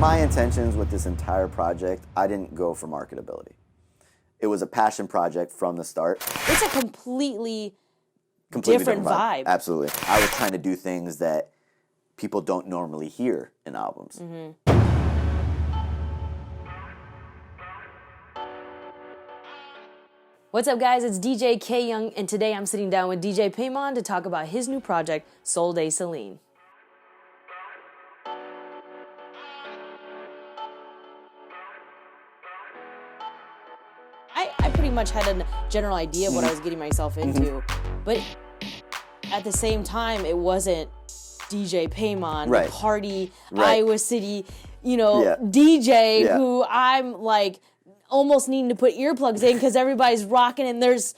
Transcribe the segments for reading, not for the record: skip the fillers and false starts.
My intentions with this entire project, I didn't go for marketability. It was a passion project from the start. It's a completely different vibe. Absolutely. I was trying to do things that people don't normally hear in albums. What's up, guys? It's DJ K Young, and today I'm sitting down with DJ Paimon to talk about his new project, Soul De Selene. I pretty much had a general idea of what I was getting myself into, but at the same time, it wasn't DJ Paimon, Right. the party, Right. Iowa City, DJ who I'm like almost needing to put earplugs in because everybody's rocking and there's,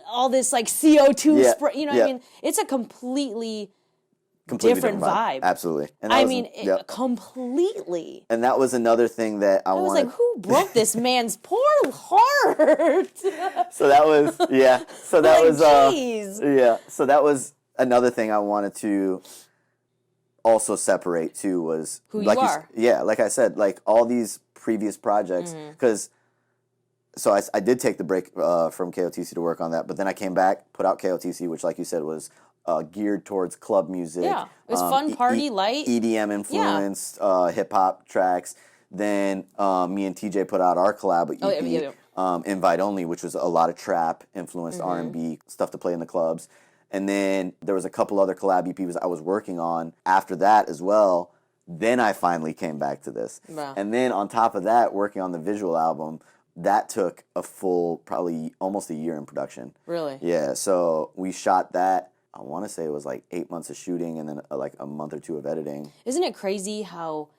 all this like CO2 spray, what I mean? It's a completely different vibe. Absolutely. And completely. And that was another thing that I was wanted. like, who broke this man's poor heart? So that was, So that Like, was, jeez. So that was another thing I wanted to also separate too was who like you are. Like I said, like all these previous projects, because so I did take the break from KOTC to work on that, but then I came back, put out KOTC, which like you said was geared towards club music. Yeah, it was fun, party, light. EDM influenced, hip-hop tracks. Then me and TJ put out our collab with EP, Invite Only, which was a lot of trap-influenced R&B stuff to play in the clubs. And then there was a couple other collab EPs I was working on after that as well. Then I finally came back to this. Wow. And then on top of that, working on the visual album, that took a full, probably almost a year in production. Really? Yeah, so we shot that. I want to say it was like 8 months of shooting and then like a month or two of editing. Isn't it crazy how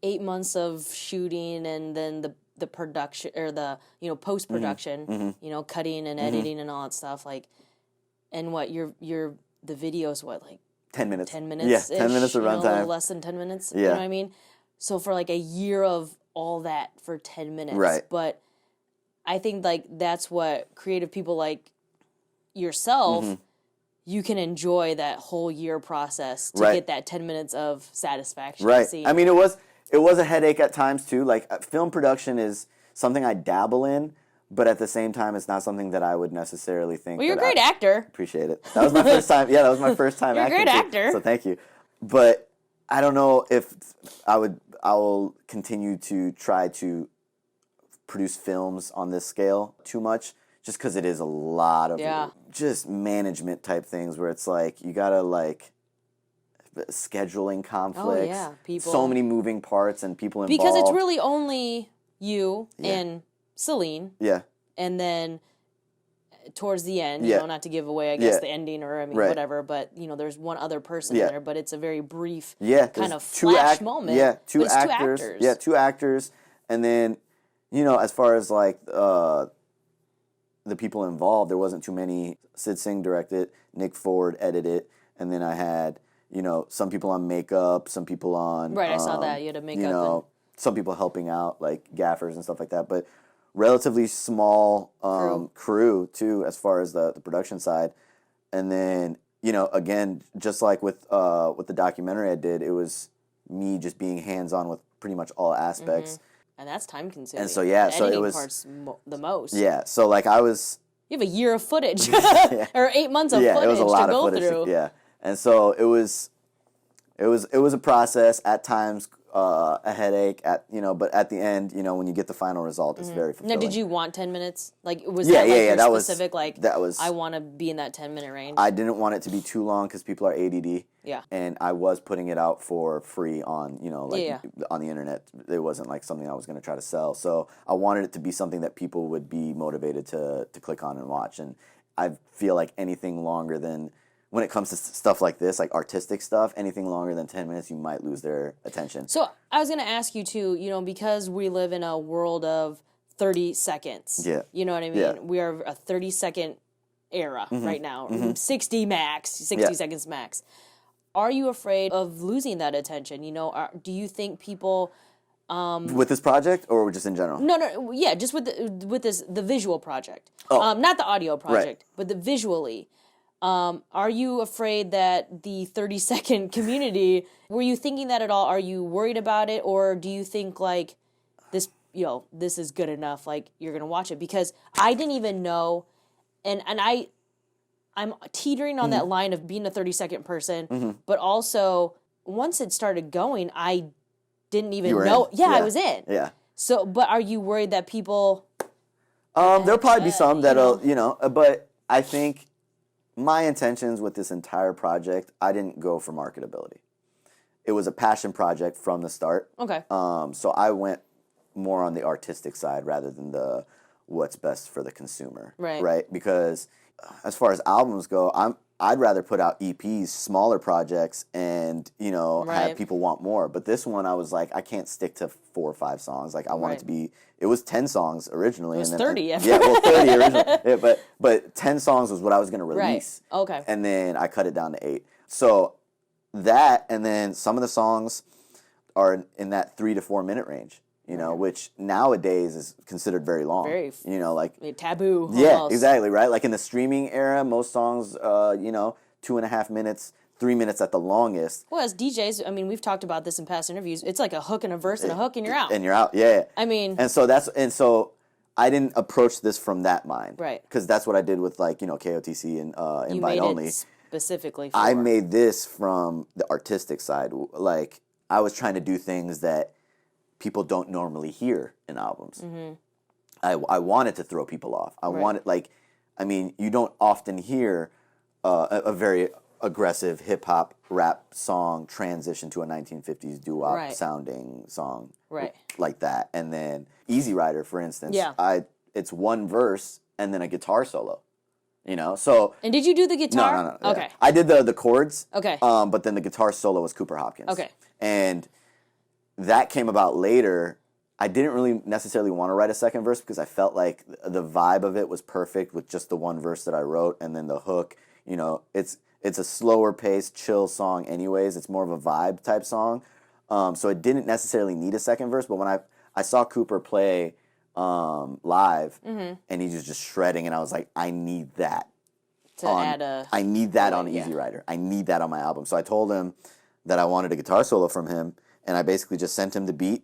8 months of shooting and then the production or the post-production, cutting and editing and all that stuff, like, and what the video's what, like 10 minutes. 10 minutes. Yeah, 10 minutes of a runtime. little less than 10 minutes. Yeah. You know what I mean? So for like a year of all that for 10 minutes. Right. But I think like that's what creative people like yourself, you can enjoy that whole year process to get that 10 minutes of satisfaction. Right. See. I mean, it was a headache at times too. Like film production is something I dabble in, but at the same time, it's not something that I would necessarily think. Well, you're a great actor. Appreciate it. That was my first time. Yeah, that was my first time You're acting. a great actor. So thank you. But I don't know if I will continue to try to produce films on this scale too much, just because it is a lot of just management type things where it's like you gotta like scheduling conflicts, people. So many moving parts and people involved. Because it's really only you and Selene. Yeah. And then towards the end, not to give away, I guess, the ending or whatever, but there's one other person in there, but it's a very brief kind of flash moment. Yeah, two actors. Two actors. Yeah, two actors. And then, as far as like the people involved, there wasn't too many. Sid Singh directed, Nick Ford edited, and then I had, some people on makeup, some people on... Right, I saw that. You had a makeup some people helping out, like gaffers and stuff like that, but relatively small crew, too, as far as the production side. And then, again, just like with the documentary I did, it was me just being hands-on with pretty much all aspects. And that's time-consuming. And so, the so it was... part's the most. Yeah, so like I was... You have a year of footage, or 8 months of footage it was a lot to go of footage. through. And so it was a process at times, a headache but at the end, when you get the final result, it's very fulfilling. Now, did you want 10 minutes? Like, was that your specific, I want to be in that 10-minute range? I didn't want it to be too long because people are ADD. Yeah. And I was putting it out for free on, on the internet. It wasn't like something I was going to try to sell. So I wanted it to be something that people would be motivated to click on and watch. And I feel like anything longer than, when it comes to stuff like this, like artistic stuff, anything longer than 10 minutes, you might lose their attention. So I was going to ask you too, because we live in a world of 30 seconds. Yeah. You know what I mean? Yeah. We are a 30-second era right now. 60 seconds max. Are you afraid of losing that attention? Do you think people... with this project or just in general? No, yeah, just with the visual project. Not the audio project, but the visually. Are you afraid that the 30-second community, were you thinking that at all? Are you worried about it? Or do you think like this, this is good enough, like you're going to watch it? Because I didn't even know, and I'm teetering on that line of being a 30-second person, but also once it started going, I didn't even know. Yeah, I was in. Yeah. So, but are you worried that people... There'll probably be some that'll, but I think my intentions with this entire project, I didn't go for marketability. It was a passion project from the start. Okay. So I went more on the artistic side rather than the what's best for the consumer. Right. Because as far as albums go, I'd rather put out EPs, smaller projects, and have people want more. But this one, I was like, I can't stick to 4 or 5 songs. Like I want it to be. It was 10 songs originally. It was and then 30. Yeah, well, 30 originally. Yeah, but 10 songs was what I was going to release. Right. Okay. And then I cut it down to 8. So that, and then some of the songs are in that 3 to 4 minute range. Which nowadays is considered very long. Very, like taboo. Yeah, almost. Exactly, right? Like in the streaming era, most songs, 2.5 minutes, 3 minutes at the longest. Well, as DJs, I mean, we've talked about this in past interviews. It's like a hook and a verse and a hook, and you're out. And you're out, yeah. I mean, and so I didn't approach this from that mind, right? Because that's what I did with KOTC and Invite Only. Specifically, I made this from the artistic side. Like I was trying to do things that people don't normally hear in albums. Mm-hmm. I wanted to throw people off. I wanted, you don't often hear a very aggressive hip-hop rap song transition to a 1950s doo-wop sounding song like that. And then Easy Rider, for instance, it's one verse and then a guitar solo. So... And did you do the guitar? No. Okay. Yeah. I did the chords. Okay. But then the guitar solo was Cooper Hopkins. Okay. And... that came about later. I didn't really necessarily want to write a second verse because I felt like the vibe of it was perfect with just the one verse that I wrote, and then the hook. It's a slower paced, chill song. Anyways, it's more of a vibe type song. So it didn't necessarily need a second verse. But when I saw Cooper play live, and he was just shredding, and I was like, I need that. I need that on Easy Rider. I need that on my album. So I told him that I wanted a guitar solo from him. And I basically just sent him the beat,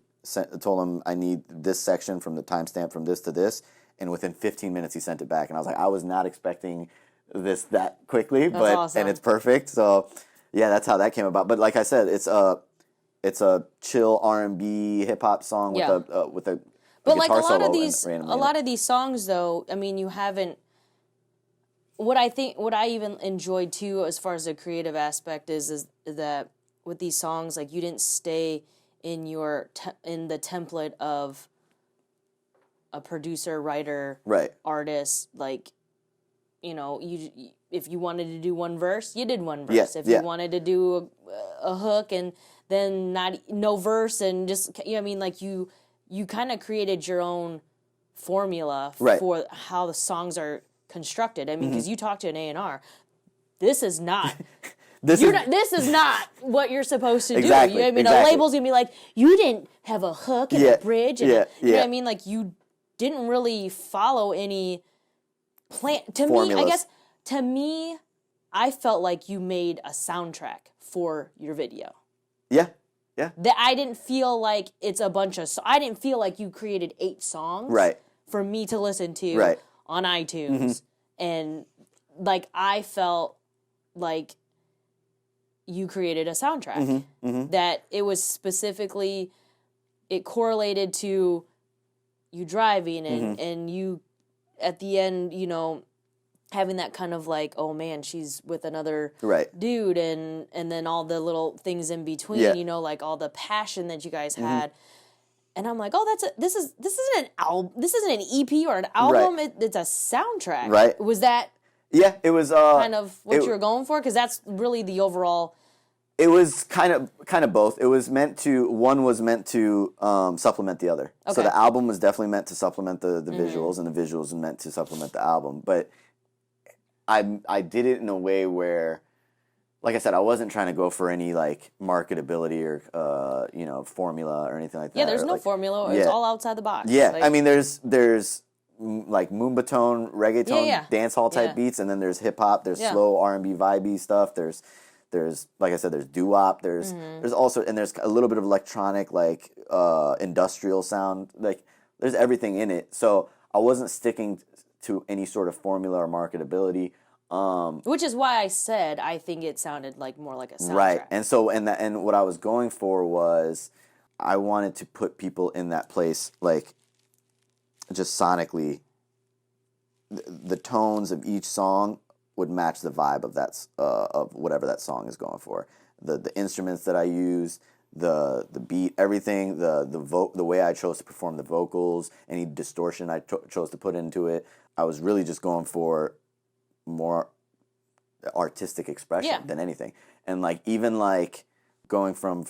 told him I need this section from the timestamp from this to this, and within 15 minutes he sent it back. And I was like, I was not expecting this that quickly, but awesome. And it's perfect. So yeah, that's how that came about. But like I said, it's a chill R&B hip hop song with a but like a lot of these songs though, I mean, you haven't. What I even enjoyed too, as far as the creative aspect is that. With these songs, like you didn't stay in in the template of a producer, writer, artist. Like, if you wanted to do one verse, you did one verse. If you wanted to do a hook and then no verse and just you kind of created your own formula for how the songs are constructed. I mean, because you talk to an A&R, this is not. This is not what you're supposed to do. A label's gonna be like, you didn't have a hook and a bridge, and you know what I mean? Like you didn't really follow any plan. To me, I felt like you made a soundtrack for your video. Yeah. That I didn't feel like it's a bunch of. I didn't feel like you created 8 songs for me to listen to on iTunes, and like I felt like. You created a soundtrack that it was specifically, it correlated to you driving and you at the end, having that kind of like, oh man, she's with another dude and then all the little things in between, like all the passion that you guys had. And I'm like, oh, this isn't an album, this isn't an EP or an album, it's a soundtrack. Right. Was that Yeah, it was kind of what you were going for, because that's really the overall. It was kind of both. It was meant to. One was meant to supplement the other. Okay. So the album was definitely meant to supplement the visuals, and the visuals were meant to supplement the album. But I did it in a way where, like I said, I wasn't trying to go for any like marketability or formula or anything like that. Yeah, there's no formula. It's all outside the box. Yeah, like, I mean, there's like Moombatone, reggaeton, dance hall type beats, and then there's hip hop, there's slow R&B vibey stuff, there's like I said, there's doo-wop, there's also, and there's a little bit of electronic, like industrial sound, like there's everything in it. So I wasn't sticking to any sort of formula or marketability. Which is why I said I think it sounded like more like a soundtrack. Right, and so and what I was going for was I wanted to put people in that place, like just sonically. The tones of each song would match the vibe of of whatever that song is going for. The instruments that I use, the beat, everything, the way I chose to perform the vocals, any distortion I chose to put into it. I was really just going for more artistic expression than anything. And like even like going from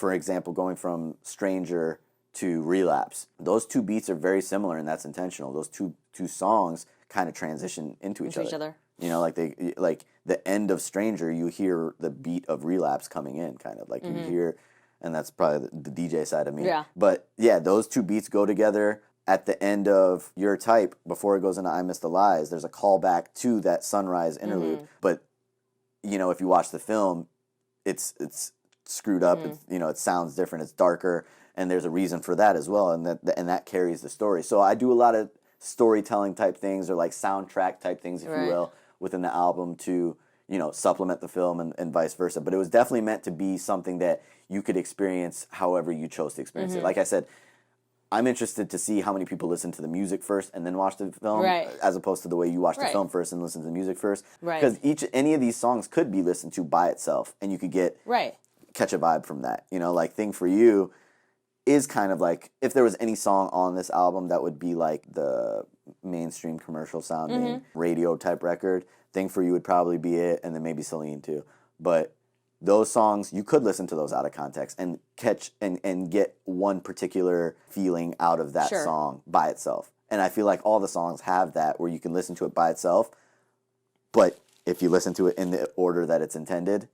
Stranger to Relapse, those two beats are very similar, and that's intentional. Those two songs kind of transition into each other. You know, like the end of Stranger, you hear the beat of Relapse coming in, kind of like you hear, and that's probably the DJ side of me. Yeah. But yeah, those two beats go together. At the end of Your Type, before it goes into I Miss the Lies, there's a callback to that Sunrise interlude. But you know, if you watch the film, it's screwed up. It's, you know, it sounds different. It's darker, and there's a reason for that as well, and that carries the story. So I do a lot of storytelling type things, or like soundtrack type things, if you will, within the album to, you know, supplement the film and vice versa. But it was definitely meant to be something that you could experience however you chose to experience it. Like I said, I'm interested to see how many people listen to the music first and then watch the film, as opposed to the way you watch the film first and listen to the music first. Because any of these songs could be listened to by itself, and you could catch a vibe from that. You know, like Thing for You is kind of like, if there was any song on this album that would be like the mainstream commercial sounding radio type record, Thing for You would probably be it, and then maybe Selene too. But those songs, you could listen to those out of context and catch and get one particular feeling out of that song by itself. And I feel like all the songs have that, where you can listen to it by itself, but if you listen to it in the order that it's intended,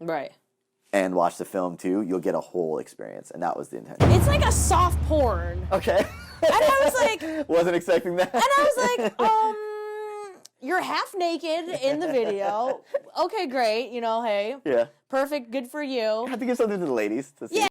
and watch the film too, you'll get a whole experience, and that was the intention. It's like a soft porn. Okay. And I was like... Wasn't expecting that. And I was like, you're half naked in the video. Okay, great. You know, hey. Yeah. Perfect. Good for you. I have to give something to the ladies to see. Yeah.